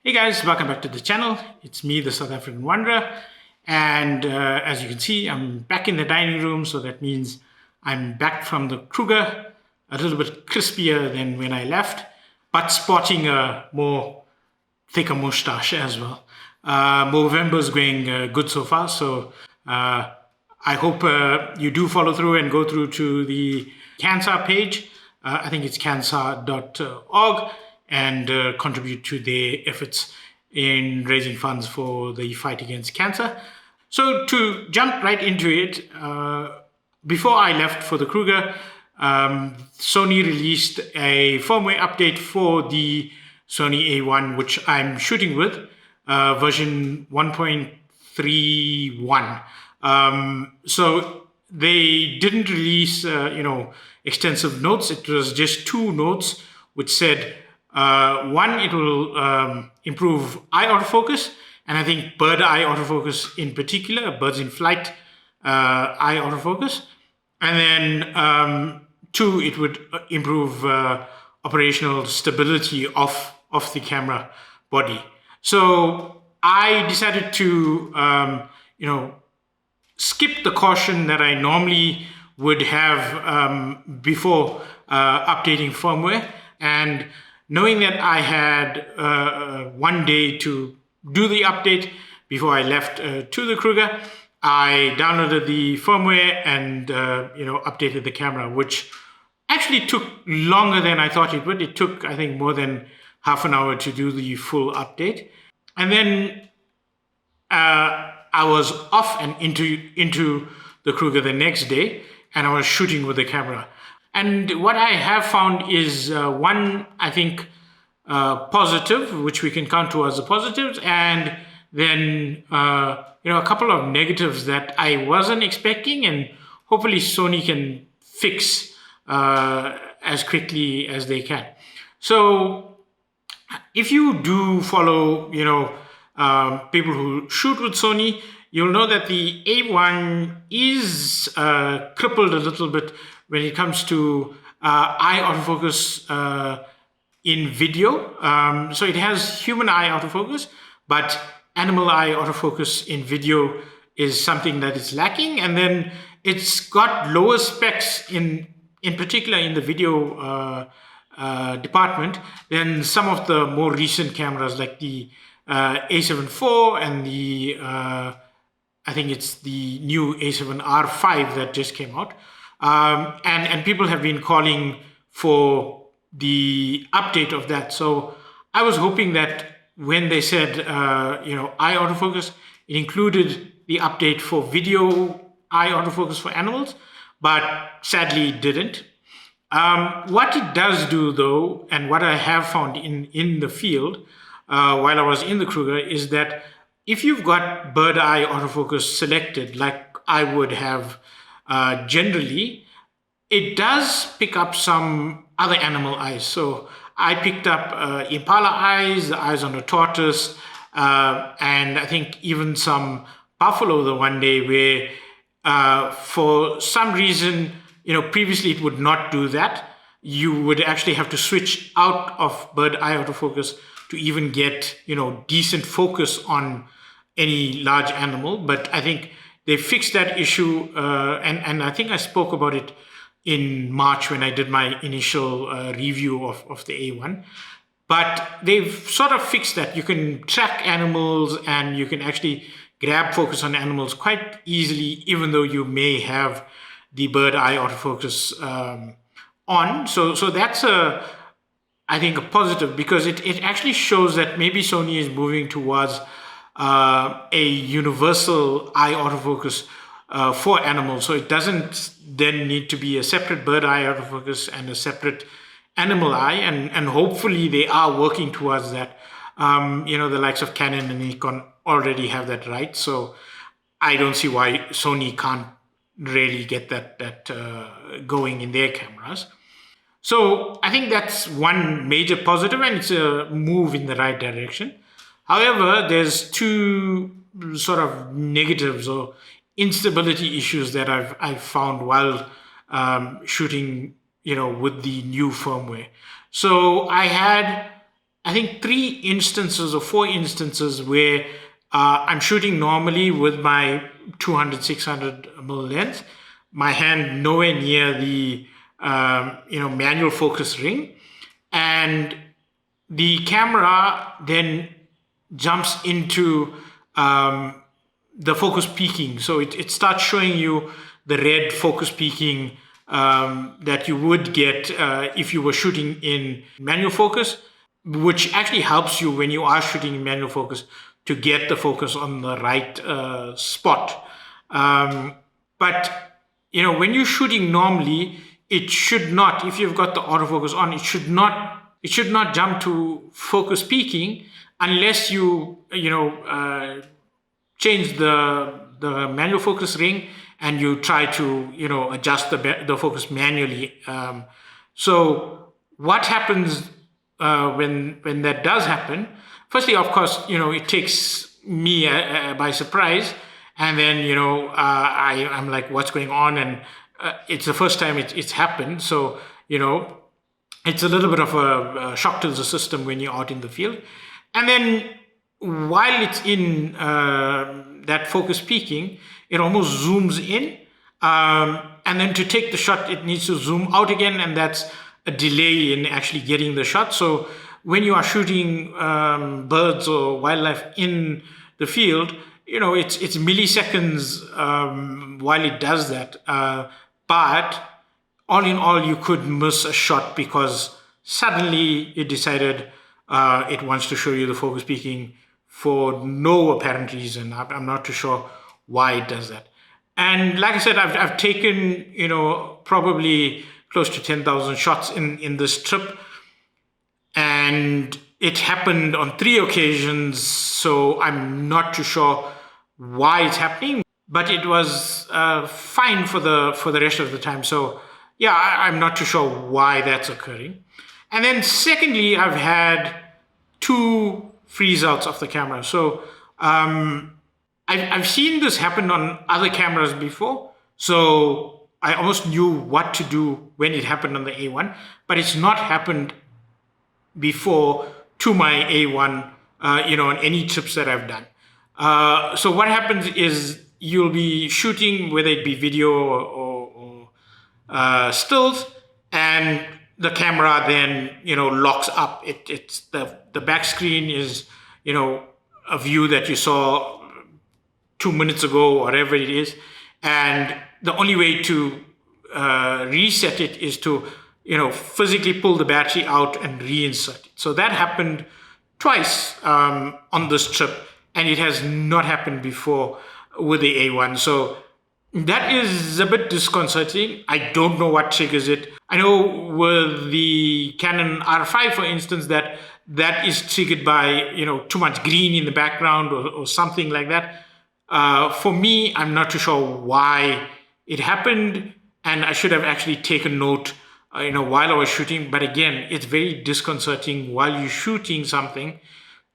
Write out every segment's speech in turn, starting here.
Hey guys, welcome back to the channel. It's me, the South African Wanderer. And as you can see, I'm back in the dining room. So that means I'm back from the Kruger, a little bit crispier than when I left, but sporting a more thicker mustache as well. Movember's going good so far. So I hope you do follow through and go through to the Cancer page. I think it's cancer.org and contribute to their efforts in raising funds for the fight against cancer. So to jump right into it, before I left for the Kruger, Sony released a firmware update for the Sony A1, which I'm shooting with, version 1.31. So they didn't release, extensive notes. It was just two notes which said, one, it will improve eye autofocus, and I think bird eye autofocus in particular, birds in flight eye autofocus. And then two, it would improve operational stability of the camera body. So I decided to, skip the caution that I normally would have before updating firmware. And knowing that I had 1 day to do the update before I left to the Kruger, I downloaded the firmware and updated the camera, which actually took longer than I thought it would. It took, I think, more than half an hour to do the full update. And then I was off and into the Kruger the next day, and I was shooting with the camera. And what I have found is one, I think, positive, which we can count towards the positives, and then a couple of negatives that I wasn't expecting, and hopefully Sony can fix as quickly as they can. So if you do follow, people who shoot with Sony, you'll know that the A1 is crippled a little bit when it comes to eye autofocus in video. So it has human eye autofocus, but animal eye autofocus in video is something that is lacking. And then it's got lower specs in particular in the video department than some of the more recent cameras like the A7 IV and the I think it's the new A7R5 that just came out. And people have been calling for the update of that. So I was hoping that when they said, eye autofocus, it included the update for video eye autofocus for animals, but sadly it didn't. What it does do though, and what I have found in the field while I was in the Kruger, is that if you've got bird eye autofocus selected, like I would have generally, it does pick up some other animal eyes. So I picked up impala eyes, the eyes on a tortoise, and I think even some buffalo the one day where for some reason, previously it would not do that. You would actually have to switch out of bird eye autofocus to even get, decent focus on any large animal. But I think they fixed that issue, and I think I spoke about it in March when I did my initial review of the A1. But they've sort of fixed that. You can track animals and you can actually grab focus on animals quite easily, even though you may have the bird eye autofocus on. So that's I think a positive, because it actually shows that maybe Sony is moving towards a universal eye autofocus for animals. So it doesn't then need to be a separate bird eye autofocus and a separate animal eye. And hopefully they are working towards that. The likes of Canon and Nikon already have that right. So I don't see why Sony can't really get that going in their cameras. So I think that's one major positive, and it's a move in the right direction. However, there's two sort of negatives or instability issues that I've found while shooting, with the new firmware. So I had I think 3 instances or 4 instances where I'm shooting normally with my 200, 600 mm lens, my hand nowhere near the manual focus ring, and the camera then jumps into the focus peaking. So it starts showing you the red focus peaking that you would get if you were shooting in manual focus, which actually helps you when you are shooting in manual focus to get the focus on the right spot. But when you're shooting normally, it should not, if you've got the autofocus on, it should not jump to focus peaking unless you change the manual focus ring and you try to adjust the focus manually. So what happens when that does happen? Firstly, of course, it takes me by surprise, and then I'm like, what's going on? And it's the first time it's happened, so it's a little bit of a shock to the system when you're out in the field. And then while it's in that focus peaking, it almost zooms in, and then to take the shot, it needs to zoom out again, and that's a delay in actually getting the shot. So when you are shooting birds or wildlife in the field, it's milliseconds while it does that. But all in all, you could miss a shot because suddenly it decided it wants to show you the focus peaking for no apparent reason. I'm not too sure why it does that. And like I said, I've taken probably close to 10,000 shots in this trip, and it happened on 3 occasions. So I'm not too sure why it's happening, but it was fine for the rest of the time. So yeah, I'm not too sure why that's occurring. And then secondly, I've had 2 freeze outs of the camera. So I've seen this happen on other cameras before, so I almost knew what to do when it happened on the A1, but it's not happened before to my A1, on any trips that I've done. So what happens is you'll be shooting, whether it be video or stills, and the camera then locks up. It's the back screen is a view that you saw 2 minutes ago, whatever it is, and the only way to reset it is to physically pull the battery out and reinsert it. So that happened twice on this trip, and it has not happened before with the A1. So that is a bit disconcerting. I don't know what triggers it. I know with the Canon R5, for instance, that is triggered by too much green in the background or something like that. For me, I'm not too sure why it happened, and I should have actually taken note while I was shooting. But again, it's very disconcerting while you're shooting something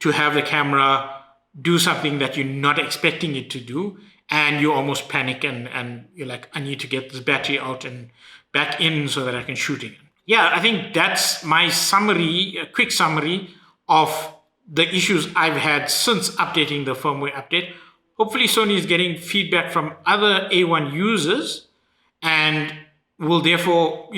to have the camera do something that you're not expecting it to do, and you almost panic and you're like, I need to get this battery out and back in so that I can shoot again. Yeah, I think that's my summary, a quick summary of the issues I've had since updating the firmware update. Hopefully Sony is getting feedback from other A1 users and will therefore,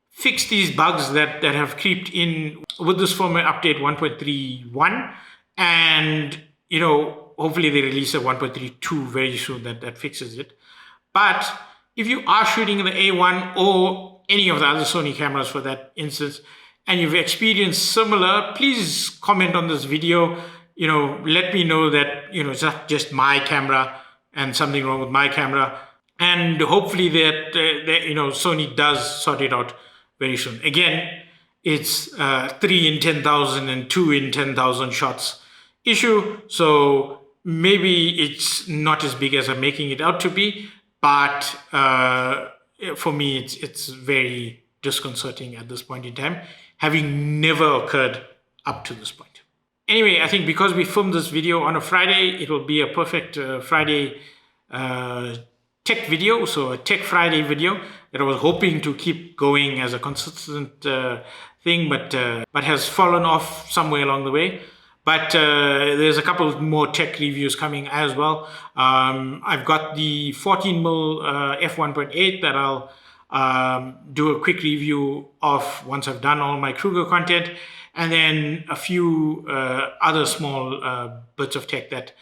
fix these bugs that have creeped in with this firmware update 1.31. And, hopefully they release a 1.32 very soon that fixes it. But if you are shooting in the A1 or any of the other Sony cameras for that instance, and you've experienced similar, please comment on this video. Let me know that, it's not just my camera and something wrong with my camera. And hopefully that Sony does sort it out very soon. Again, it's 3 in 10,000 and 2 in 10,000 shots issue. So maybe it's not as big as I'm making it out to be, but for me, it's very disconcerting at this point in time, having never occurred up to this point. Anyway, I think because we filmed this video on a Friday, it will be a perfect Friday 10 tech video, so a Tech Friday video that I was hoping to keep going as a consistent thing, but has fallen off somewhere along the way. But there's a couple more tech reviews coming as well. I've got the 14mm f1.8 that I'll do a quick review of once I've done all my Kruger content, and then a few other small bits of tech that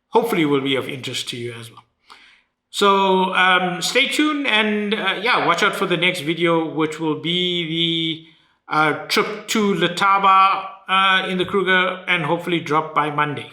hopefully will be of interest to you as well. So stay tuned, and yeah, watch out for the next video, which will be the trip to Letaba in the Kruger, and hopefully drop by Monday.